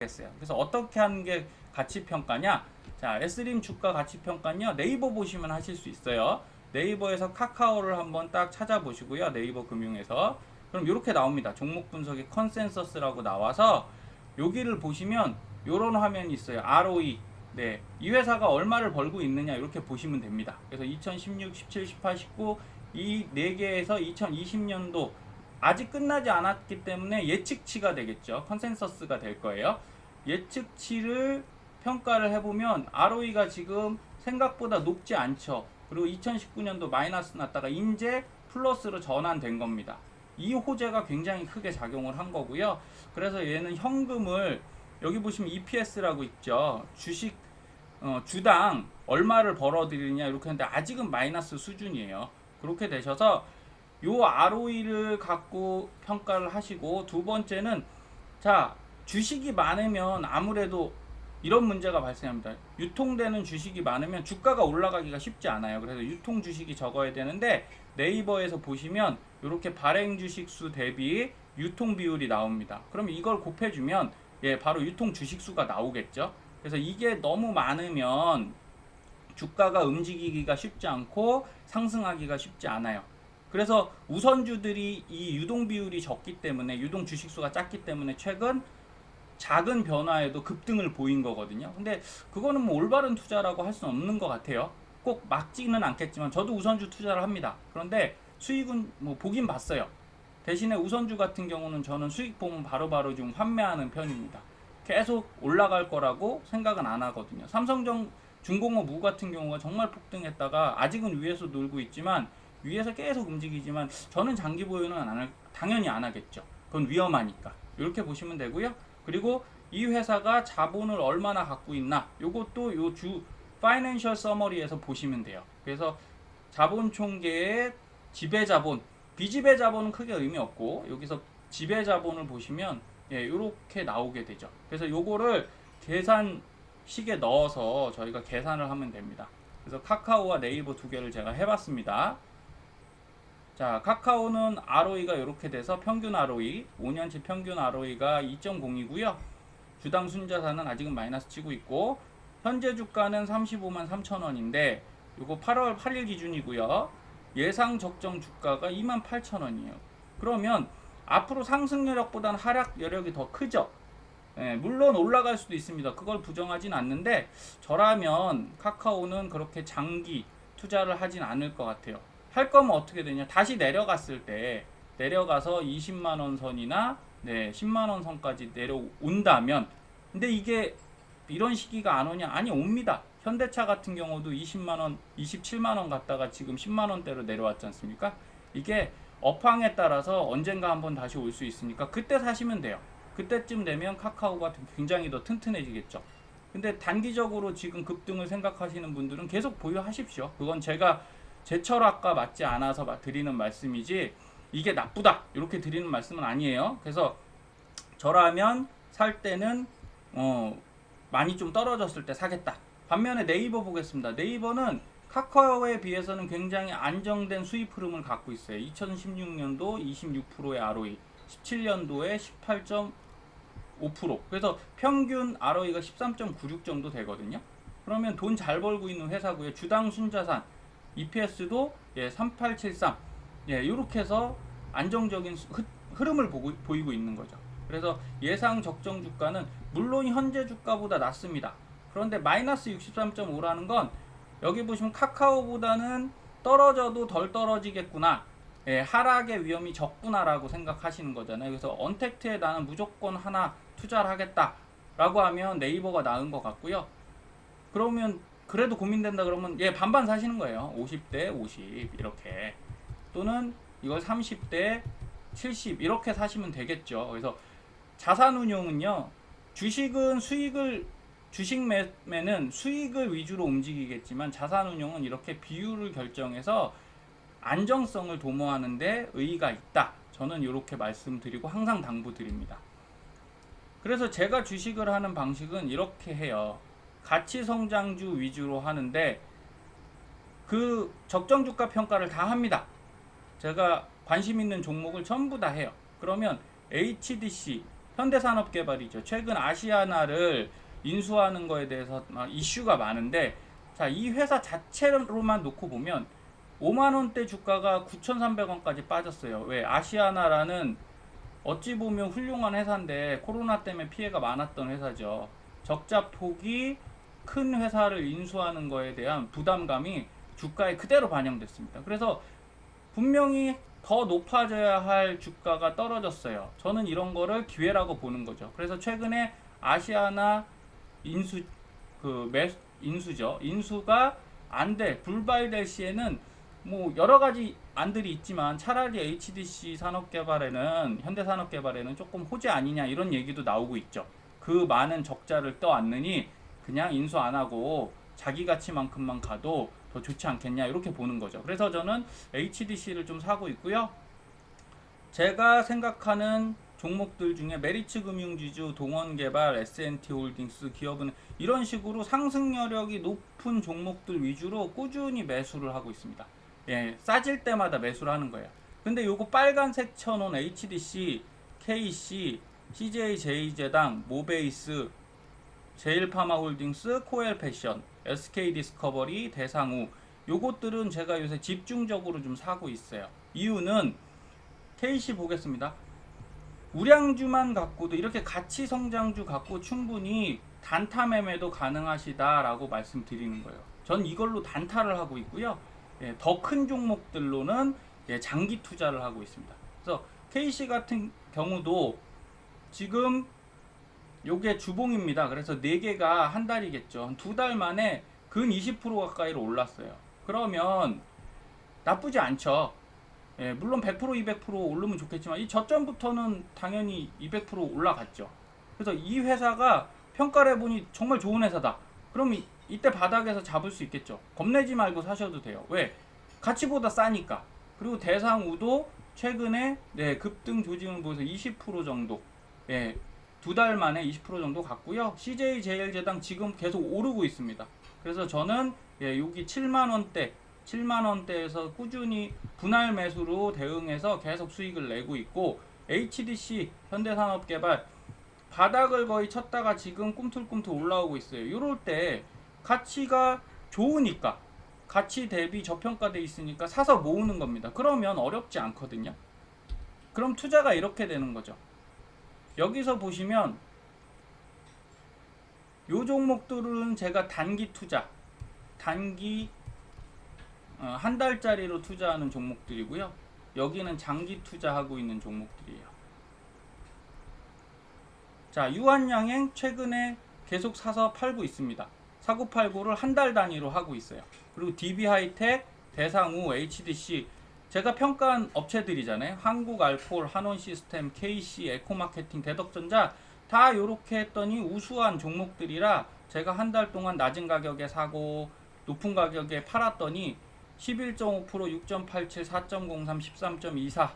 했어요. 그래서 어떻게 하는 게 가치 평가냐? 자, S림 주가 가치 평가는요. 네이버 보시면 하실 수 있어요. 네이버에서 카카오를 한번 딱 찾아보시고요. 네이버 금융에서. 그럼 이렇게 나옵니다. 종목 분석의 컨센서스라고 나와서 여기를 보시면 이런 화면이 있어요. ROE. 네. 이 회사가 얼마를 벌고 있느냐 이렇게 보시면 됩니다. 그래서 2016, 17, 18, 19 이 네 개에서 2020년도 아직 끝나지 않았기 때문에 예측치가 되겠죠. 컨센서스가 될 거예요. 예측치를 평가를 해보면 ROE가 지금 생각보다 높지 않죠. 그리고 2019년도 마이너스 났다가 이제 플러스로 전환된 겁니다. 이 호재가 굉장히 크게 작용을 한 거고요. 그래서 얘는 현금을 여기 보시면 EPS라고 있죠. 주식 주당 얼마를 벌어들이냐 이렇게 하는데 아직은 마이너스 수준이에요. 그렇게 되셔서 요 ROE를 갖고 평가를 하시고 두 번째는 자 주식이 많으면 아무래도 이런 문제가 발생합니다. 유통되는 주식이 많으면 주가가 올라가기가 쉽지 않아요. 그래서 유통 주식이 적어야 되는데 네이버에서 보시면 이렇게 발행 주식 수 대비 유통 비율이 나옵니다. 그럼 이걸 곱해주면 바로 유통 주식 수가 나오겠죠. 그래서 이게 너무 많으면 주가가 움직이기가 쉽지 않고 상승하기가 쉽지 않아요. 그래서 우선주들이 이 유동 비율이 적기 때문에 유동 주식수가 작기 때문에 최근 작은 변화에도 급등을 보인 거거든요. 근데 그거는 뭐 올바른 투자라고 할 수는 없는 것 같아요. 꼭 막지는 않겠지만 저도 우선주 투자를 합니다. 그런데 수익은 뭐 보긴 봤어요. 대신에 우선주 같은 경우는 저는 수익 보면 바로바로 좀 환매하는 편입니다. 계속 올라갈 거라고 생각은 안 하거든요. 삼성전 중공업 무 같은 경우가 정말 폭등했다가 아직은 위에서 놀고 있지만 위에서 계속 움직이지만 저는 장기 보유는 당연히 안 하겠죠. 그건 위험하니까. 이렇게 보시면 되고요. 그리고 이 회사가 자본을 얼마나 갖고 있나 요것도 요 주 파이낸셜 서머리에서 보시면 돼요. 그래서 자본 총계의 지배 자본, 비지배 자본은 크게 의미 없고 여기서 지배 자본을 보시면 이렇게 나오게 되죠. 그래서 요거를 계산식에 넣어서 저희가 계산을 하면 됩니다. 그래서 카카오와 네이버 두 개를 제가 해봤습니다. 자, 카카오는 ROE가 이렇게 돼서 평균 ROE, 5년치 평균 ROE가 2.0이고요. 주당 순자산은 아직은 마이너스 치고 있고 현재 주가는 35만 3천 원인데 이거 8월 8일 기준이고요. 예상 적정 주가가 2만 8천 원이에요. 그러면 앞으로 상승 여력보다는 하락 여력이 더 크죠. 물론 올라갈 수도 있습니다. 그걸 부정하진 않는데 저라면 카카오는 그렇게 장기 투자를 하진 않을 것 같아요. 할 거면 어떻게 되냐? 다시 내려갔을 때 내려가서 20만 원 선이나 10만 원 선까지 내려온다면 근데 이게 이런 시기가 안 오냐? 아니 옵니다. 현대차 같은 경우도 20만 원, 27만 원 갔다가 지금 10만 원대로 내려왔지 않습니까? 이게 업황에 따라서 언젠가 한번 다시 올 수 있으니까 그때 사시면 돼요. 그때쯤 되면 카카오가 굉장히 더 튼튼해지겠죠. 근데 단기적으로 지금 급등을 생각하시는 분들은 계속 보유하십시오. 그건 제가 제 철학과 맞지 않아서 드리는 말씀이지 이게 나쁘다 이렇게 드리는 말씀은 아니에요. 그래서 저라면 살 때는 많이 좀 떨어졌을 때 사겠다. 반면에 네이버 보겠습니다. 네이버는 카카오에 비해서는 굉장히 안정된 수익 흐름을 갖고 있어요. 2016년도 26%의 ROE, 17년도에 18.5%. 그래서 평균 ROE가 13.96 정도 되거든요. 그러면 돈 잘 벌고 있는 회사고요. 주당 순자산 EPS도 3873 이렇게 해서 안정적인 흐름을 보이고 있는 거죠. 그래서 예상 적정 주가는 물론 현재 주가보다 낮습니다. 그런데 마이너스 63.5라는 건 여기 보시면 카카오보다는 떨어져도 덜 떨어지겠구나. 하락의 위험이 적구나라고 생각하시는 거잖아요. 그래서 언택트에 나는 무조건 하나 투자를 하겠다라고 하면 네이버가 나은 것 같고요. 그러면 그래도 고민된다 그러면 반반 사시는 거예요. 50대 50 이렇게 또는 이걸 30대 70 이렇게 사시면 되겠죠. 그래서 자산운용은요. 주식은 주식 매매는 수익을 위주로 움직이겠지만 자산운용은 이렇게 비율을 결정해서 안정성을 도모하는 데 의의가 있다. 저는 이렇게 말씀드리고 항상 당부드립니다. 그래서 제가 주식을 하는 방식은 이렇게 해요. 가치성장주 위주로 하는데 그 적정 주가 평가를 다 합니다. 제가 관심 있는 종목을 전부 다 해요. 그러면 HDC 현대산업개발이죠. 최근 아시아나를 인수하는 거에 대해서 이슈가 많은데, 자, 이 회사 자체로만 놓고 보면 5만 원대 주가가 9,300원까지 빠졌어요. 왜? 아시아나라는 어찌 보면 훌륭한 회사인데 코로나 때문에 피해가 많았던 회사죠. 적자 폭이 큰 회사를 인수하는 거에 대한 부담감이 주가에 그대로 반영됐습니다. 그래서 분명히 더 높아져야 할 주가가 떨어졌어요. 저는 이런 거를 기회라고 보는 거죠. 그래서 최근에 아시아나 인수 인수죠. 인수가 안 돼, 불발될 시에는 뭐 여러 가지 안들이 있지만 차라리 HDC 산업개발에는 현대산업개발에는 조금 호재 아니냐 이런 얘기도 나오고 있죠. 그 많은 적자를 떠안느니 그냥 인수 안 하고 자기 가치만큼만 가도 더 좋지 않겠냐 이렇게 보는 거죠. 그래서 저는 HDC를 좀 사고 있고요. 제가 생각하는 종목들 중에 메리츠 금융지주, 동원개발, S&T홀딩스, 기업은 이런 식으로 상승 여력이 높은 종목들 위주로 꾸준히 매수를 하고 있습니다. 예, 싸질 때마다 매수를 하는 거예요. 근데 요거 빨간색 쳐놓은 HDC, KC, CJ제이제당, 모베이스, 제일파마홀딩스, 코엘패션, SK디스커버리, 대상우 요것들은 제가 요새 집중적으로 좀 사고 있어요. 이유는 KC 보겠습니다. 우량주만 갖고도 이렇게 가치 성장주 갖고 충분히 단타 매매도 가능하시다라고 말씀드리는 거예요. 전 이걸로 단타를 하고 있고요. 예, 더 큰 종목들로는 장기 투자를 하고 있습니다. 그래서 KC 같은 경우도 지금 요게 주봉입니다. 그래서 4개가 한 달이겠죠. 한 2달 만에 근 20% 가까이로 올랐어요. 그러면 나쁘지 않죠. 예, 물론 100% 200% 오르면 좋겠지만 이 저점부터는 당연히 200% 올라갔죠. 그래서 이 회사가 평가를 해보니 정말 좋은 회사다. 그럼 이때 바닥에서 잡을 수 있겠죠. 겁내지 말고 사셔도 돼요. 왜? 가치보다 싸니까. 그리고 대상우도 최근에 급등 조짐을 보여서 20% 정도, 2달 만에 20% 정도 갔고요. CJ제일제당 지금 계속 오르고 있습니다. 그래서 저는 여기 7만원대에서 꾸준히 분할 매수로 대응해서 계속 수익을 내고 있고, HDC 현대산업개발 바닥을 거의 쳤다가 지금 꿈틀꿈틀 올라오고 있어요. 이럴 때 가치가 좋으니까, 가치 대비 저평가돼 있으니까 사서 모으는 겁니다. 그러면 어렵지 않거든요. 그럼 투자가 이렇게 되는 거죠. 여기서 보시면 요 종목들은 제가 단기 투자, 한 달짜리로 투자하는 종목들이고요. 여기는 장기 투자하고 있는 종목들이에요. 자, 유한양행 최근에 계속 사서 팔고 있습니다. 사고팔고를 한 달 단위로 하고 있어요. 그리고 DB하이텍, 대상우, HDC 제가 평가한 업체들이잖아요. 한국알코올, 한원시스템, KC, 에코마케팅, 대덕전자 다 요렇게 했더니 우수한 종목들이라 제가 한 달 동안 낮은 가격에 사고 높은 가격에 팔았더니 11.5%, 6.87, 4.03, 13.24,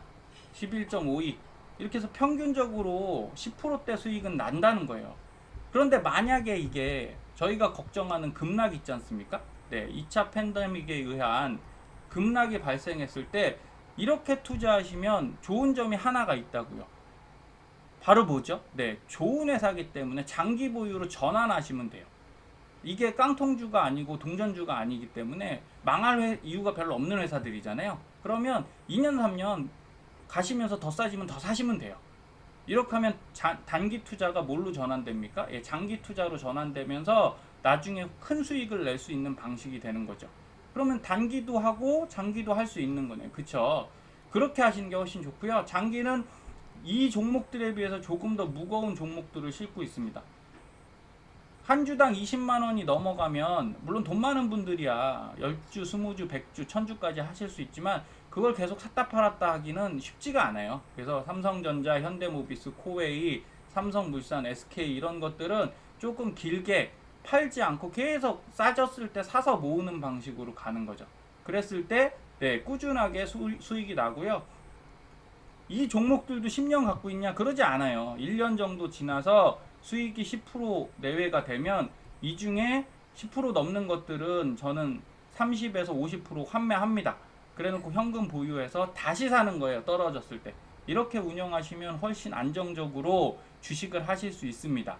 11.52 이렇게 해서 평균적으로 10%대 수익은 난다는 거예요. 그런데 만약에 이게 저희가 걱정하는 급락 있지 않습니까? 2차 팬데믹에 의한 급락이 발생했을 때 이렇게 투자하시면 좋은 점이 하나가 있다고요. 바로 뭐죠? 좋은 회사기 때문에 장기 보유로 전환하시면 돼요. 이게 깡통주가 아니고 동전주가 아니기 때문에 망할 이유가 별로 없는 회사들이잖아요. 그러면 2년 3년 가시면서 더 싸지면 더 사시면 돼요. 이렇게 하면 단기 투자가 뭘로 전환됩니까? 장기 투자로 전환되면서 나중에 큰 수익을 낼 수 있는 방식이 되는 거죠. 그러면 단기도 하고 장기도 할 수 있는 거네요. 그쵸? 그렇게 하시는 게 훨씬 좋고요. 장기는 이 종목들에 비해서 조금 더 무거운 종목들을 싣고 있습니다. 한 주당 20만 원이 넘어가면 물론 돈 많은 분들이야 10주, 20주, 100주, 1000주까지 하실 수 있지만 그걸 계속 샀다 팔았다 하기는 쉽지가 않아요. 그래서 삼성전자, 현대모비스, 코웨이, 삼성물산, SK 이런 것들은 조금 길게 팔지 않고 계속 싸졌을 때 사서 모으는 방식으로 가는 거죠. 그랬을 때 꾸준하게 수익이 나고요. 이 종목들도 10년 갖고 있냐? 그러지 않아요. 1년 정도 지나서 수익이 10% 내외가 되면 이 중에 10% 넘는 것들은 저는 30에서 50% 환매합니다. 그래놓고 현금 보유해서 다시 사는 거예요. 떨어졌을 때. 이렇게 운영하시면 훨씬 안정적으로 주식을 하실 수 있습니다.